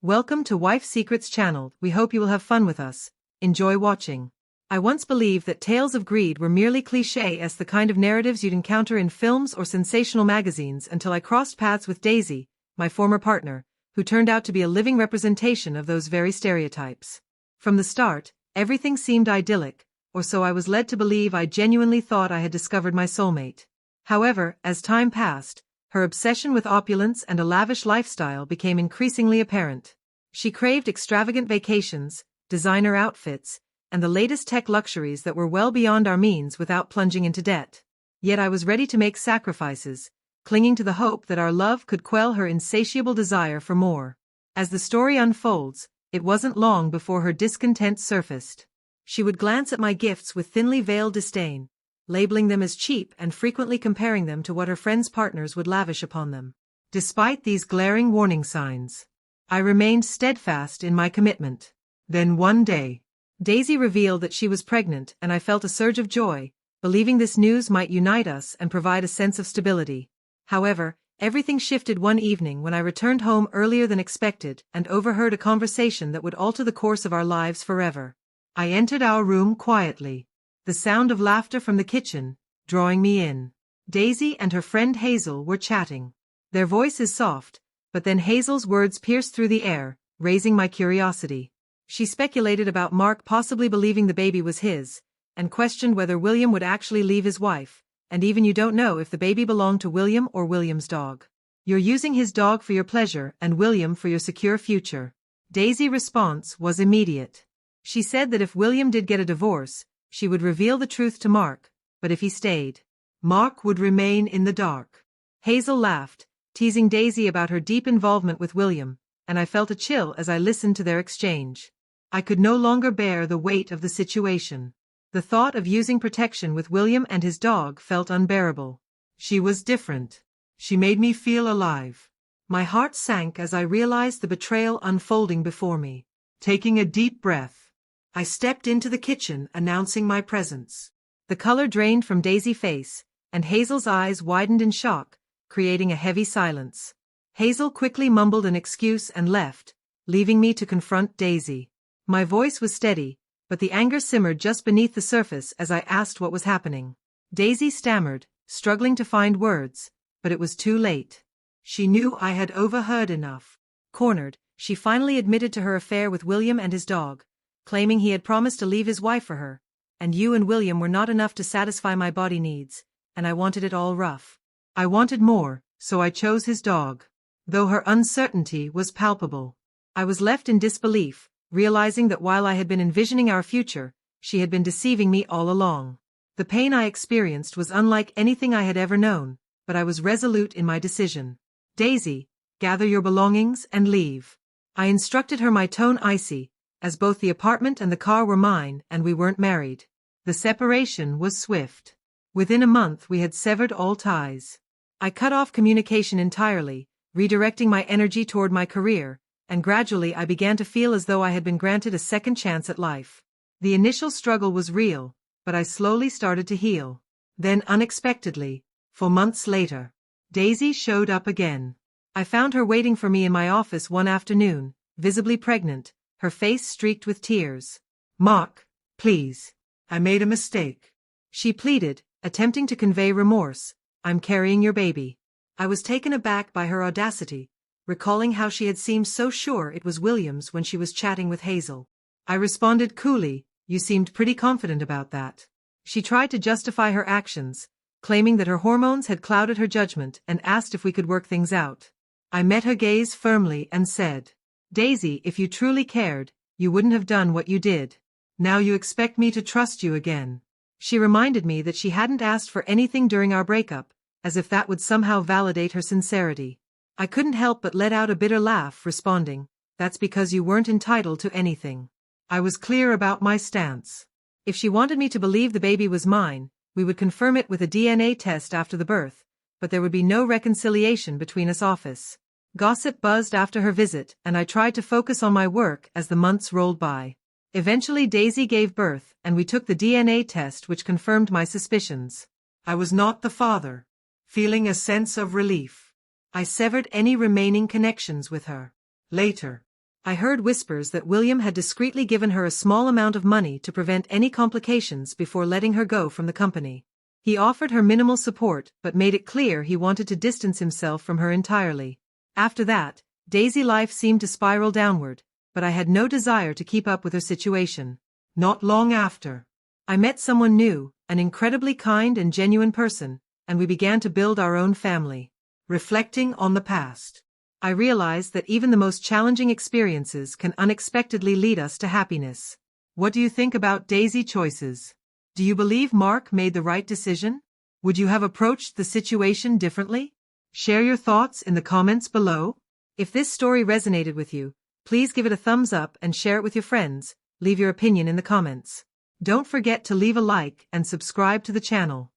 Welcome to Wife Secrets channel. We hope you will have fun with us. Enjoy watching. I once believed that tales of greed were merely cliché as the kind of narratives you'd encounter in films or sensational magazines until I crossed paths with Daisy, my former partner, who turned out to be a living representation of those very stereotypes. From the start, everything seemed idyllic, or so I was led to believe. I genuinely thought I had discovered my soulmate. However, as time passed, her obsession with opulence and a lavish lifestyle became increasingly apparent. She craved extravagant vacations, designer outfits, and the latest tech luxuries that were well beyond our means without plunging into debt. Yet I was ready to make sacrifices, clinging to the hope that our love could quell her insatiable desire for more. As the story unfolds, it wasn't long before her discontent surfaced. She would glance at my gifts with thinly veiled disdain, labeling them as cheap and frequently comparing them to what her friends' partners would lavish upon them. Despite these glaring warning signs, I remained steadfast in my commitment. Then one day, Daisy revealed that she was pregnant, and I felt a surge of joy, believing this news might unite us and provide a sense of stability. However, everything shifted one evening when I returned home earlier than expected and overheard a conversation that would alter the course of our lives forever. I entered our room quietly, the sound of laughter from the kitchen drawing me in. Daisy and her friend Hazel were chatting. Their voices soft, but then Hazel's words pierced through the air, raising my curiosity. She speculated about Mark possibly believing the baby was his, and questioned whether William would actually leave his wife, and even you don't know if the baby belonged to William or William's dog. You're using his dog for your pleasure and William for your secure future. Daisy's response was immediate. She said that if William did get a divorce, she would reveal the truth to Mark, but if he stayed, Mark would remain in the dark. Hazel laughed, teasing Daisy about her deep involvement with William, and I felt a chill as I listened to their exchange. I could no longer bear the weight of the situation. The thought of using protection with William and his dog felt unbearable. She was different. She made me feel alive. My heart sank as I realized the betrayal unfolding before me. Taking a deep breath, I stepped into the kitchen, announcing my presence. The color drained from Daisy's face, and Hazel's eyes widened in shock, creating a heavy silence. Hazel quickly mumbled an excuse and left, leaving me to confront Daisy. My voice was steady, but the anger simmered just beneath the surface as I asked what was happening. Daisy stammered, struggling to find words, but it was too late. She knew I had overheard enough. Cornered, she finally admitted to her affair with William and his dog, claiming he had promised to leave his wife for her, and you and William were not enough to satisfy my body needs, and I wanted it all rough. I wanted more, so I chose his dog. Though her uncertainty was palpable, I was left in disbelief, realizing that while I had been envisioning our future, she had been deceiving me all along. The pain I experienced was unlike anything I had ever known, but I was resolute in my decision. Daisy, gather your belongings and leave. I instructed her, my tone icy, as both the apartment and the car were mine and we weren't married. The separation was swift. Within a month we had severed all ties. I cut off communication entirely, redirecting my energy toward my career, and gradually I began to feel as though I had been granted a second chance at life. The initial struggle was real, but I slowly started to heal. Then unexpectedly, 4 months later, Daisy showed up again. I found her waiting for me in my office one afternoon, visibly pregnant, her face streaked with tears. "Mark, please. I made a mistake," she pleaded, attempting to convey remorse. "I'm carrying your baby." I was taken aback by her audacity, recalling how she had seemed so sure it was William's when she was chatting with Hazel. I responded coolly, "You seemed pretty confident about that." She tried to justify her actions, claiming that her hormones had clouded her judgment, and asked if we could work things out. I met her gaze firmly and said, "Daisy, if you truly cared, you wouldn't have done what you did. Now you expect me to trust you again." She reminded me that she hadn't asked for anything during our breakup, as if that would somehow validate her sincerity. I couldn't help but let out a bitter laugh, responding, "That's because you weren't entitled to anything." I was clear about my stance. If she wanted me to believe the baby was mine, we would confirm it with a DNA test after the birth, but there would be no reconciliation between us. Office gossip buzzed after her visit, and I tried to focus on my work as the months rolled by. Eventually Daisy gave birth, and we took the DNA test, which confirmed my suspicions. I was not the father. Feeling a sense of relief, I severed any remaining connections with her. Later, I heard whispers that William had discreetly given her a small amount of money to prevent any complications before letting her go from the company. He offered her minimal support but made it clear he wanted to distance himself from her entirely. After that, Daisy life seemed to spiral downward, but I had no desire to keep up with her situation. Not long after, I met someone new, an incredibly kind and genuine person, and we began to build our own family. Reflecting on the past, I realized that even the most challenging experiences can unexpectedly lead us to happiness. What do you think about Daisy choices? Do you believe Mark made the right decision? Would you have approached the situation differently? Share your thoughts in the comments below. If this story resonated with you, please give it a thumbs up and share it with your friends. Leave your opinion in the comments. Don't forget to leave a like and subscribe to the channel.